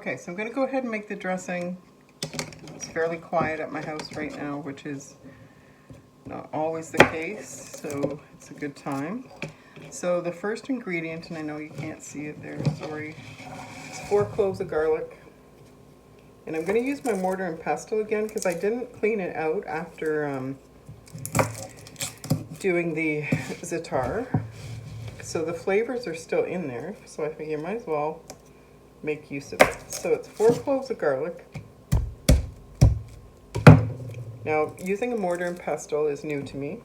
Okay, so I'm going to go ahead and make the dressing. It's fairly quiet at my house right now, which is not always the case, so it's a good time. So the first ingredient, and I know you can't see it there, sorry, it's 4 cloves of garlic. And I'm going to use my mortar and pestle again because I didn't clean it out after doing the za'atar. So the flavors are still in there, so I figure I might as well make use of it. So it's 4 cloves of garlic. Now, using a mortar and pestle is new to me,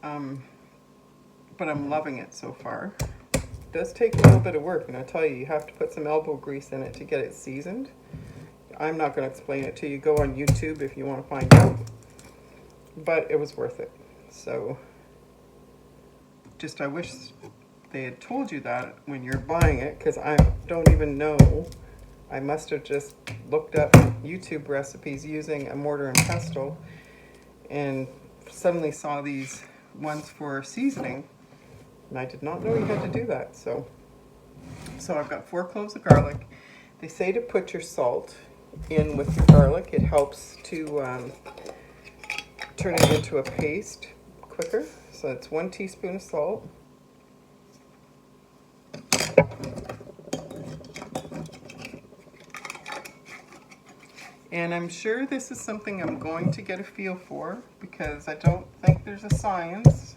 but I'm loving it so far. It does take a little bit of work, and I tell you, you have to put some elbow grease in it to get it seasoned. I'm not going to explain it to you. Go on YouTube if you want to find out. But it was worth it. So, just I wish they had told you that when you're buying it, because I don't even know. I must have just looked up YouTube recipes using a mortar and pestle and suddenly saw these ones for seasoning, and I did not know you had to do that. So I've got 4 cloves of garlic. They say to put your salt in with your garlic. It helps to turn it into a paste quicker. So it's 1 teaspoon of salt. And I'm sure this is something I'm going to get a feel for because I don't think there's a science.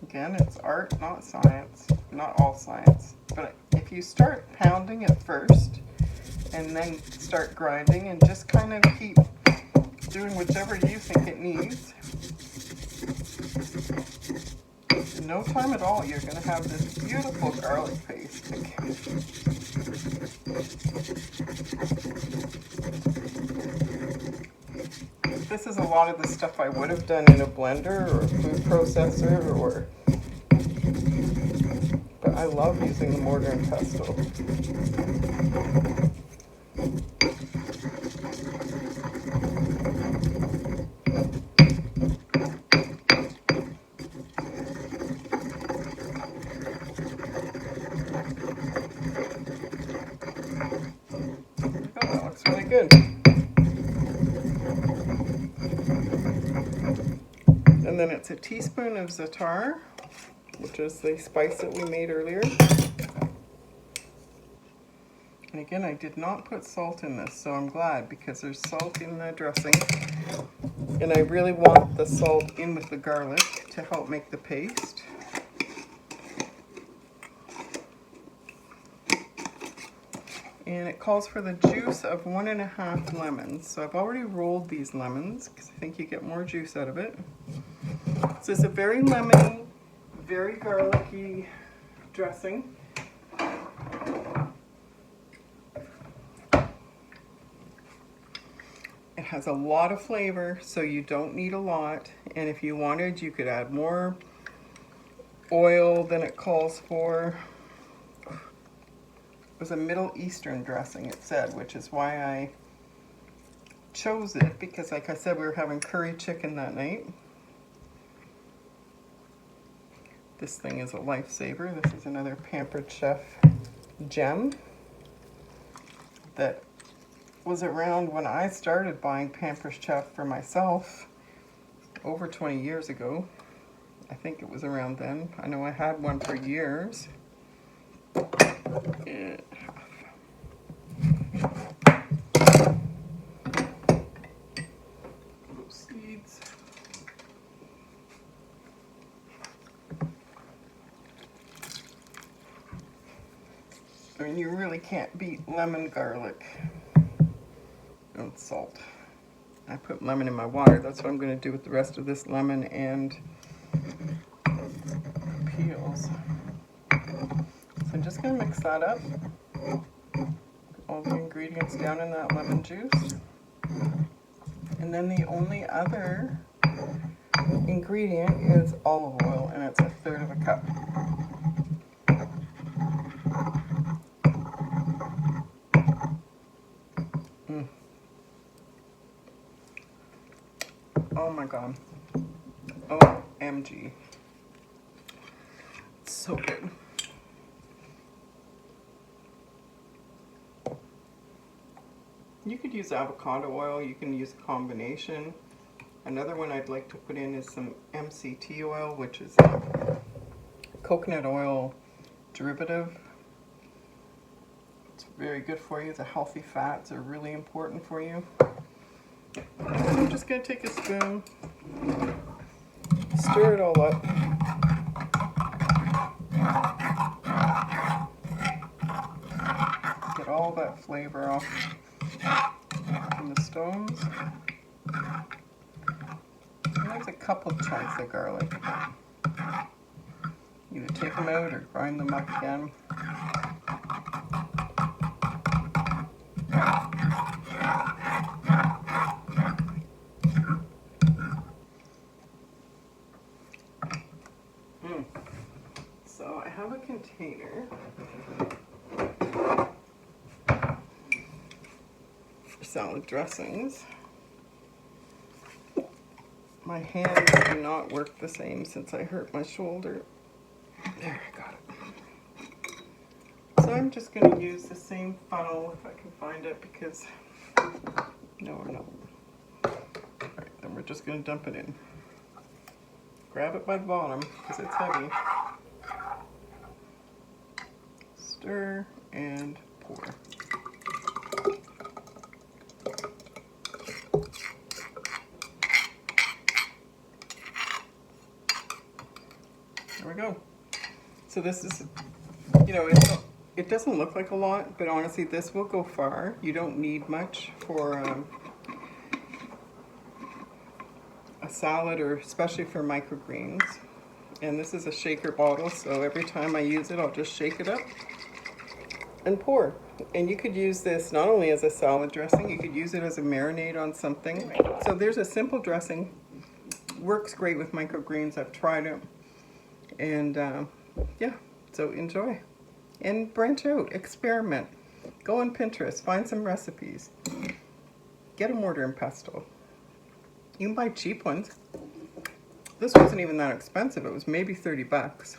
Again, it's art, not science. Not all science. But if you start pounding it first and then start grinding and just kind of keep doing whichever you think it needs, in no time at all you're going to have this beautiful garlic paste. This is a lot of the stuff I would have done in a blender or a food processor, but I love using the mortar and pestle. Oh, that looks really good. And then it's a teaspoon of za'atar, which is the spice that we made earlier. And again, I did not put salt in this, so I'm glad because there's salt in the dressing. And I really want the salt in with the garlic to help make the paste. And it calls for the juice of 1.5 lemons. So I've already rolled these lemons because I think you get more juice out of it. So it's a very lemony, very garlicky dressing. It has a lot of flavor, so you don't need a lot. And if you wanted, you could add more oil than it calls for. It was a Middle Eastern dressing, it said, which is why I chose it, because like I said, we were having curry chicken that night. This thing is a lifesaver. This is another Pampered Chef gem that was around when I started buying Pampered Chef for myself over 20 years ago. I think it was around then. I know I had one for years. Seeds. I mean, you really can't beat lemon garlic and salt. I put lemon in my water. That's what I'm going to do with the rest of this lemon and peels. So I'm just going to mix that up. All the ingredients down in that lemon juice. And then the only other ingredient is olive oil, and it's 1/3 cup. Oh my god. OMG. It's so good. You could use avocado oil, you can use a combination. Another one I'd like to put in is some MCT oil, which is a coconut oil derivative. It's very good for you. The healthy fats are really important for you. And I'm just going to take a spoon, stir it all up. Get all that flavor off from the stones. And there's a couple chunks of garlic. Either take them out or grind them up again. So I have a container for salad dressings. My hands do not work the same since I hurt my shoulder. There, I got it. So I'm just going to use the same funnel if I can find it, because no, I'm not. Alright, then we're just going to dump it in. Grab it by the bottom because it's heavy. Stir and pour. There we go. So this is, you know, it doesn't look like a lot, but honestly this will go far. You don't need much for a salad, or especially for microgreens. And this is a shaker bottle, so every time I use it I'll just shake it up and pour. And you could use this not only as a salad dressing, you could use it as a marinade on something. So there's a simple dressing, works great with microgreens. I've tried it, and yeah, so enjoy and branch out, experiment, go on Pinterest, find some recipes, get a mortar and pestle. You can buy cheap ones. This wasn't even that expensive, it was maybe 30 bucks.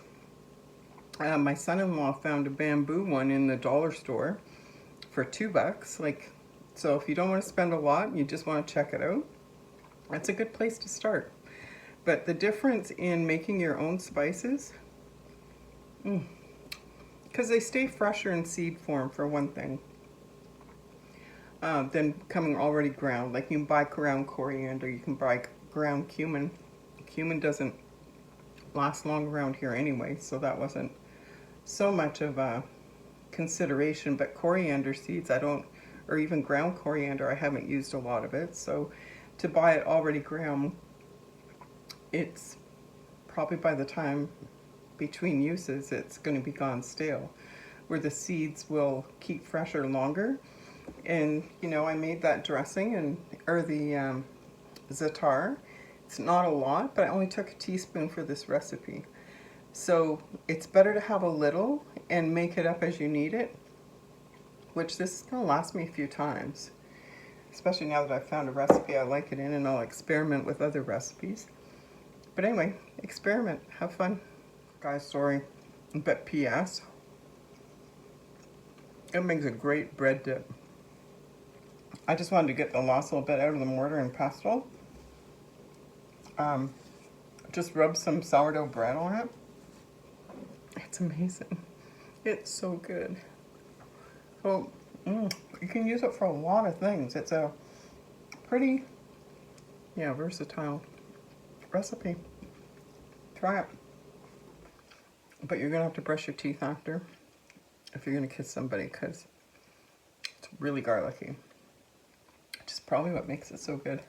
My son-in-law found a bamboo one in the dollar store for $2. Like, so if you don't want to spend a lot, you just want to check it out, that's a good place to start. But the difference in making your own spices, because they stay fresher in seed form for one thing, than coming already ground. Like you can buy ground coriander, you can buy ground cumin. Cumin doesn't last long around here anyway, so that wasn't so much of a consideration. But coriander seeds, I don't, or even ground coriander, I haven't used a lot of it. So to buy it already ground, it's probably by the time between uses, it's going to be gone stale, where the seeds will keep fresher longer. And you know, I made that dressing, and or the za'atar. It's not a lot, but I only took a teaspoon for this recipe. So it's better to have a little and make it up as you need it, which this is going to last me a few times, especially now that I've found a recipe I like it in, and I'll experiment with other recipes. But anyway, experiment, have fun. Guys, sorry, but P.S. it makes a great bread dip. I just wanted to get the last little bit out of the mortar and pestle. Just rub some sourdough bread on it. It's amazing. It's so good. So you can use it for a lot of things. It's a pretty, yeah, versatile recipe. Try it. But you're gonna have to brush your teeth after if you're gonna kiss somebody, because it's really garlicky, which is probably what makes it so good.